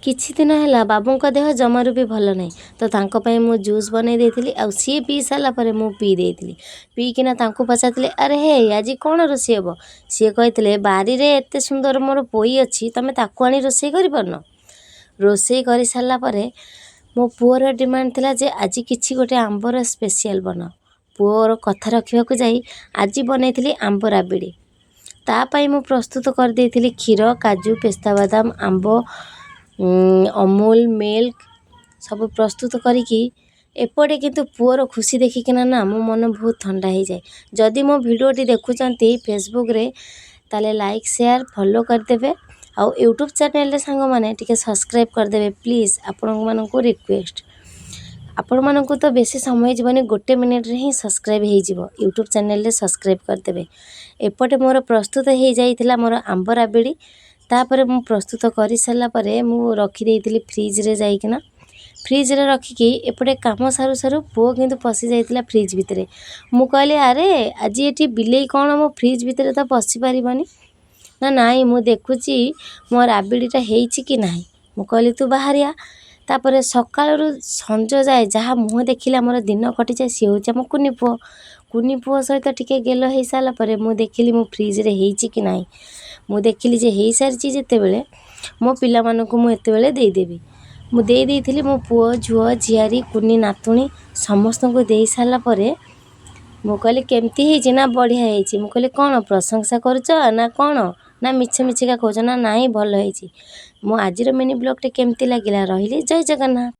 କିଛି ଦିନ ହେଲା ବାବୁଙ୍କ ଦେହ ଜମାରୁ ବି ଭଲ ନାହିଁ। ତ ତାଙ୍କ ପାଇଁ ମୁଁ ଜୁସ୍ ବନେଇ ଦେଇଥିଲି ଆଉ ସିଏ ପିଇ ସାରିଲା ପରେ ମୁଁ ପିଇ ଦେଇଥିଲି। ପିଇକିନା ତାଙ୍କୁ ପଚାରିଥିଲି ଆରେ ହେ ଆଜି କ'ଣ ରୋଷେଇ ହେବ? ସିଏ କହିଥିଲେ ବାରିରେ ଏତେ ସୁନ୍ଦର ମୋର ପୋଇ ଅଛି ତମେ ତାକୁ ଆଣି ରୋଷେଇ କରିପାରୁନ? ରୋଷେଇ କରିସାରିଲା ପରେ ମୋ ପୁଅର ଡିମାଣ୍ଡ ଥିଲା ଯେ ଆଜି କିଛି ଗୋଟେ ଆମ୍ବର ସ୍ପେଶିଆଲ୍ ବନାଅ। ପୁଅର କଥା ରଖିବାକୁ ଯାଇ ଆଜି ବନେଇଥିଲି ଆମ୍ବ ରାବିଡ଼ି। ତା ପାଇଁ ମୁଁ ପ୍ରସ୍ତୁତ କରିଦେଇଥିଲି କ୍ଷୀର, କାଜୁ, ପେସ୍ତା ବାଦାମ, ଆମ୍ବ, ଅମୁଲ, ମିଲ୍କ ସବୁ ପ୍ରସ୍ତୁତ କରିକି ଏପଟେ କିନ୍ତୁ ପୁଅର ଖୁସି ଦେଖିକିନା ନା ମୋ ମନ ବହୁତ ଥଣ୍ଡା ହେଇଯାଏ। ଯଦି ମୋ ଭିଡ଼ିଓଟି ଦେଖୁଛନ୍ତି ଫେସବୁକ୍ରେ ତାହେଲେ ଲାଇକ୍, ସେୟାର, ଫଲୋ କରିଦେବେ। ଆଉ ୟୁଟ୍ୟୁବ୍ ଚ୍ୟାନେଲରେ ସାଙ୍ଗମାନେ ଟିକେ ସବସ୍କ୍ରାଇବ୍ କରିଦେବେ ପ୍ଲିଜ୍। ଆପଣମାନଙ୍କୁ ରିକ୍ୱେଷ୍ଟ, ଆପଣମାନଙ୍କୁ ତ ବେଶୀ ସମୟ ଯିବନି, 1 ମିନିଟ୍ରେ ହିଁ ସବସ୍କ୍ରାଇବ୍ ହେଇଯିବ। ୟୁଟ୍ୟୁବ୍ ଚ୍ୟାନେଲରେ ସବସ୍କ୍ରାଇବ୍ କରିଦେବେ। ଏପଟେ ମୋର ପ୍ରସ୍ତୁତ ହେଇଯାଇଥିଲା ମୋର ଆମ୍ବ ରାବିଡ଼ି। ତାପରେ ମୁଁ ପ୍ରସ୍ତୁତ କରିସାରିଲା ପରେ ମୁଁ ରଖିଦେଇଥିଲି ଫ୍ରିଜ୍ରେ ଯାଇକିନା। ଫ୍ରିଜ୍ରେ ରଖିକି ଏପଟେ କାମ ସାରୁ ସାରୁ ପୁଅ କିନ୍ତୁ ପଶି ଯାଇଥିଲା ଫ୍ରିଜ୍ ଭିତରେ। ମୁଁ କହିଲି ଆରେ ଆଜି ଏଠି ବିଲେଇ କ'ଣ ମୋ ଫ୍ରିଜ୍ ଭିତରେ ତ ପଶିପାରିବନି। ନା ନାଇଁ ମୁଁ ଦେଖୁଛି ମୋ ରାବିଡ଼ିଟା ହେଇଛି କି ନାହିଁ। ମୁଁ କହିଲି ତୁ ବାହାରିଆ। ତାପରେ ସକାଳରୁ ସଞ୍ଜ ଯାଏ ଯାହା ମୁହଁ ଦେଖିଲେ ଆମର ଦିନ କଟିଯାଏ ସିଏ ହେଉଛି ଆମ କୁନି ପୁଅ। କୁନି ପୁଅ ସହିତ ଟିକେ ଗେଲ ହେଇସାରିଲା ପରେ ମୁଁ ଦେଖିଲି ମୁଁ ଫ୍ରିଜ୍ରେ ହେଇଛି କି ନାହିଁ। ମୁଁ ଦେଖିଲି ଯେ ହେଇସାରିଛି ଯେତେବେଳେ ମୋ ପିଲାମାନଙ୍କୁ ମୁଁ ଏତେବେଳେ ଦେଇଦେବି। ମୁଁ ଦେଇଥିଲି ମୋ ପୁଅ, ଝୁଅ, ଝିଆରୀ, କୁନି ନାତୁଣୀ ସମସ୍ତଙ୍କୁ ଦେଇ ସାରିଲା ପରେ ମୁଁ କହିଲି କେମିତି ହେଇଛି? ନା ବଢ଼ିଆ ହେଇଛି। ମୁଁ କହିଲି କ'ଣ ପ୍ରଶଂସା କରୁଛ ନା କ'ଣ? ନା ମିଛିକା କହୁଛ? ନା ନାଇଁ ଭଲ ହେଇଛି। ମୋ ଆଜିର ମିନି ବ୍ଲଗ୍ଟି କେମିତି ଲାଗିଲା? ରହିଲି, ଜୟ ଜଗନ୍ନାଥ।